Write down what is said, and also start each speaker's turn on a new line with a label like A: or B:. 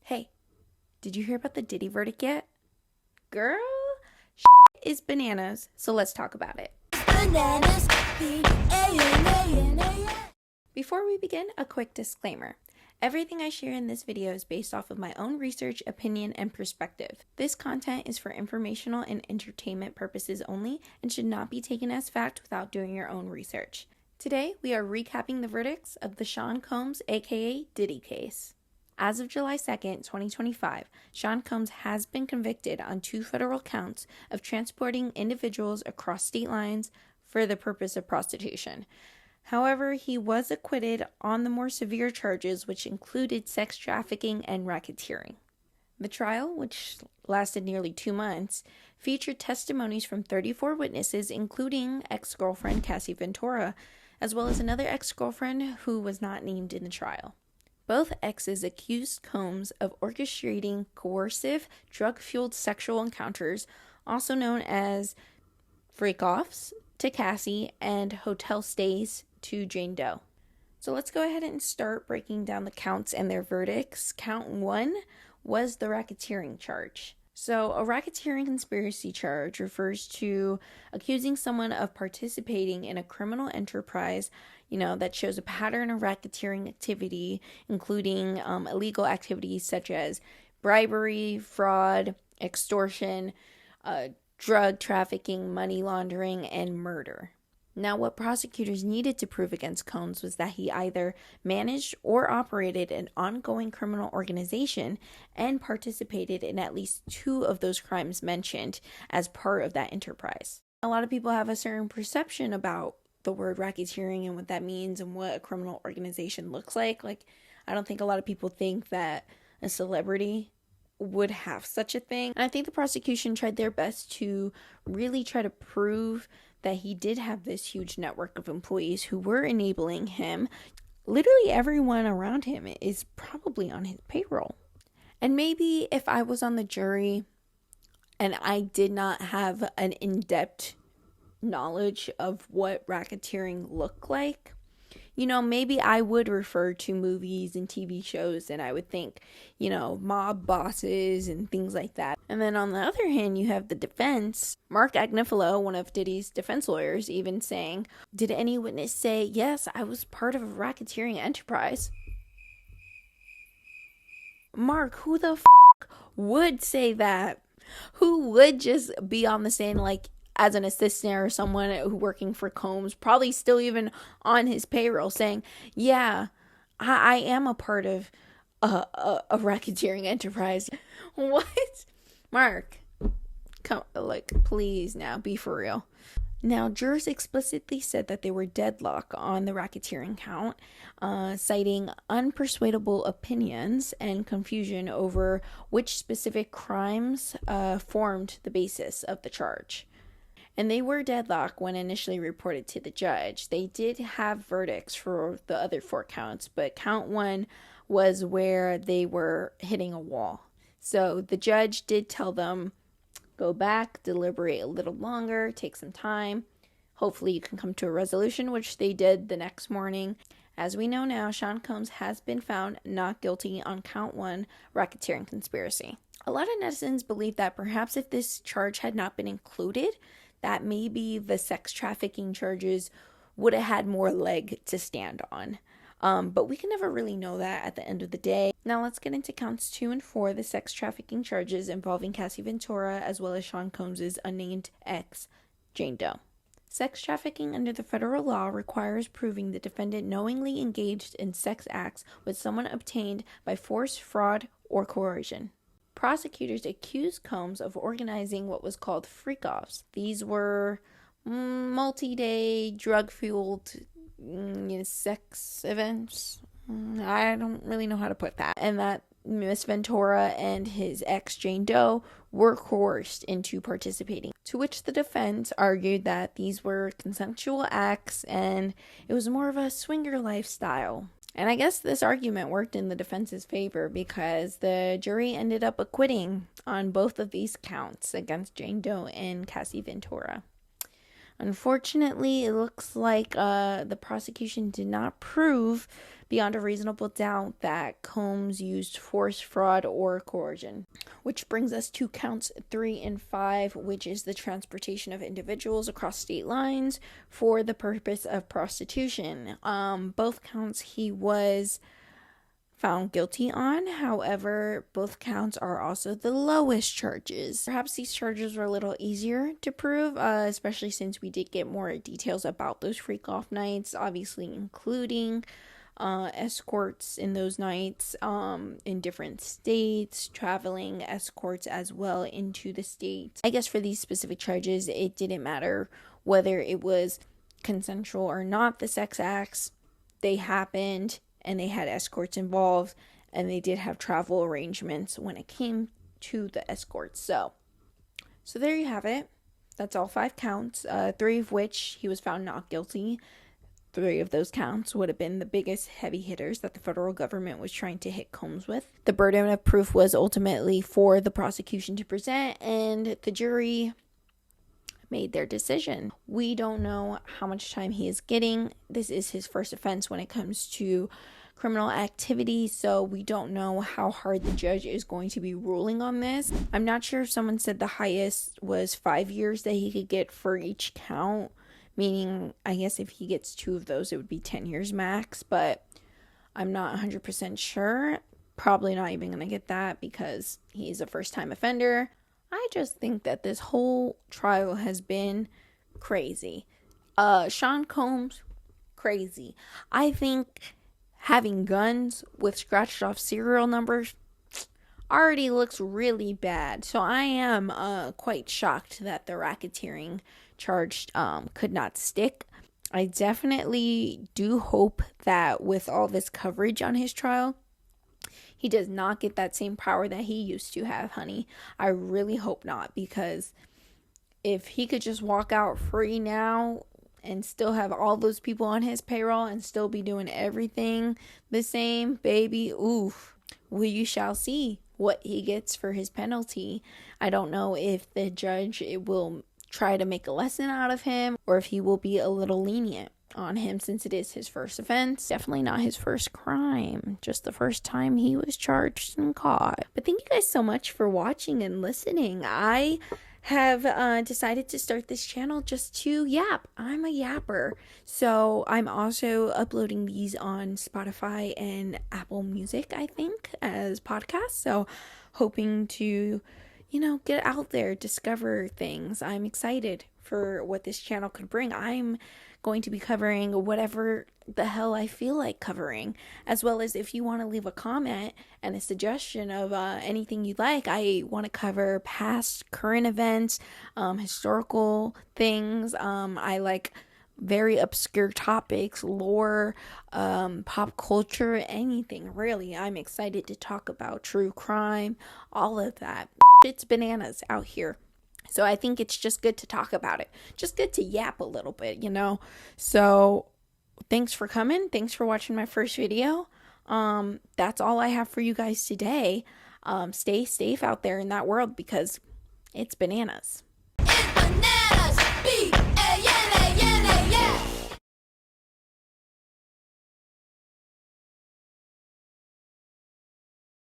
A: Hey, did you hear about the Diddy verdict yet? Girl, is bananas, so let's talk about it. Bananas, Before we begin, a quick disclaimer. Everything I share in this video is based off of my own research, opinion, and perspective. This content is for informational and entertainment purposes only and should not be taken as fact without doing your own research. Today, we are recapping the verdicts of the Sean Combs, aka Diddy case. As of July 2nd, 2025, Sean Combs has been convicted on 2 federal counts of transporting individuals across state lines for the purpose of prostitution. However, he was acquitted on the more severe charges, which included sex trafficking and racketeering. The trial, which lasted nearly 2 months, featured testimonies from 34 witnesses, including ex-girlfriend Cassie Ventura, as well as another ex-girlfriend who was not named in the trial. Both exes accused Combs of orchestrating coercive, drug-fueled sexual encounters, also known as freak-offs, to Cassie and hotel stays to Jane Doe. So let's go ahead and start breaking down the counts and their verdicts. Count 1 was the racketeering charge. So a racketeering conspiracy charge refers to accusing someone of participating in a criminal enterprise, that shows a pattern of racketeering activity, including illegal activities such as bribery, fraud, extortion, drug trafficking, money laundering, and murder. Now, what prosecutors needed to prove against Combs was that he either managed or operated an ongoing criminal organization and participated in at least 2 of those crimes mentioned as part of that enterprise. A lot of people have a certain perception about the word racketeering and what that means and what a criminal organization looks like. I don't think a lot of people think that a celebrity would have such a thing. And I think the prosecution tried their best to really try to prove that he did have this huge network of employees who were enabling him. Literally everyone around him is probably on his payroll. And maybe if I was on the jury and I did not have an in-depth knowledge of what racketeering looked like, maybe I would refer to movies and TV shows and I would think, mob bosses and things like that. And then on the other hand, you have the defense. Mark Agnifilo, one of Diddy's defense lawyers, even saying, did any witness say, yes, I was part of a racketeering enterprise? Mark, who the would say that? Who would just be on the stand as an assistant or someone who working for Combs, probably still even on his payroll, saying, yeah, I am a part of a racketeering enterprise. What? Mark, come, please now, be for real. Now, jurors explicitly said that they were deadlocked on the racketeering count, citing unpersuadable opinions and confusion over which specific crimes formed the basis of the charge. And they were deadlocked when initially reported to the judge. They did have verdicts for the other 4 counts, but count 1 was where they were hitting a wall. So the judge did tell them, go back, deliberate a little longer, take some time. Hopefully you can come to a resolution, which they did the next morning. As we know now, Sean Combs has been found not guilty on count 1, racketeering conspiracy. A lot of netizens believe that perhaps if this charge had not been included, that maybe the sex trafficking charges would have had more leg to stand on. But we can never really know that at the end of the day. Now let's get into counts 2 and 4, the sex trafficking charges involving Cassie Ventura as well as Sean Combs' unnamed ex, Jane Doe. Sex trafficking under the federal law requires proving the defendant knowingly engaged in sex acts with someone obtained by force, fraud, or coercion. Prosecutors accused Combs of organizing what was called freak-offs. These were multi-day, drug-fueled sex events. I don't really know how to put that. And that Miss Ventura and his ex, Jane Doe, were coerced into participating. To which the defense argued that these were consensual acts and it was more of a swinger lifestyle. And I guess this argument worked in the defense's favor because the jury ended up acquitting on both of these counts against Jane Doe and Cassie Ventura. Unfortunately, it looks like the prosecution did not prove beyond a reasonable doubt that Combs used force, fraud, or coercion. Which brings us to counts 3 and 5, which is the transportation of individuals across state lines for the purpose of prostitution. Both counts he was found guilty on. However, both counts are also the lowest charges. Perhaps these charges were a little easier to prove, especially since we did get more details about those freak-off nights, obviously including escorts in those nights in different states, traveling escorts as well into the states. I guess for these specific charges, it didn't matter whether it was consensual or not. The sex acts, they happened, and they had escorts involved, and they did have travel arrangements when it came to the escorts. So there you have it. That's all 5 counts, 3 of which he was found not guilty. 3 of those counts would have been the biggest heavy hitters that the federal government was trying to hit Combs with. The burden of proof was ultimately for the prosecution to present, and the jury made their decision. We don't know how much time he is getting. This is his first offense when it comes to criminal activity, so we don't know how hard the judge is going to be ruling on this. I'm not sure if someone said the highest was 5 years that he could get for each count, meaning I guess if he gets 2 of those it would be 10 years max, but I'm not 100% sure. Probably not even gonna get that because he's a first-time offender. I just think that this whole trial has been crazy. Sean Combs, crazy. I think having guns with scratched off serial numbers already looks really bad. So I am quite shocked that the racketeering charge could not stick. I definitely do hope that with all this coverage on his trial, he does not get that same power that he used to have, honey. I really hope not, because if he could just walk out free now and still have all those people on his payroll and still be doing everything the same, baby, oof, we shall see what he gets for his penalty. I don't know if the judge will try to make a lesson out of him or if he will be a little lenient on him since it is his first offense. Definitely not his first crime, just the first time he was charged and caught. But thank you guys so much for watching and listening. I have decided to start this channel just to yap. I'm a yapper. So I'm also uploading these on Spotify and Apple Music, I think, as podcasts. So hoping to, get out there, discover things. I'm excited for what this channel could bring. I'm going to be covering whatever the hell I feel like covering, as well as if you want to leave a comment and a suggestion of anything you'd like. I want to cover past current events, historical things. I like very obscure topics, lore, pop culture, anything really. I'm excited to talk about true crime, all of that. It's bananas out here. So I think it's just good to talk about it. Just good to yap a little bit, So thanks for coming. Thanks for watching my first video. That's all I have for you guys today. Stay safe out there in that world because it's bananas.
B: It's bananas. B-A-N-A-N-A, yeah.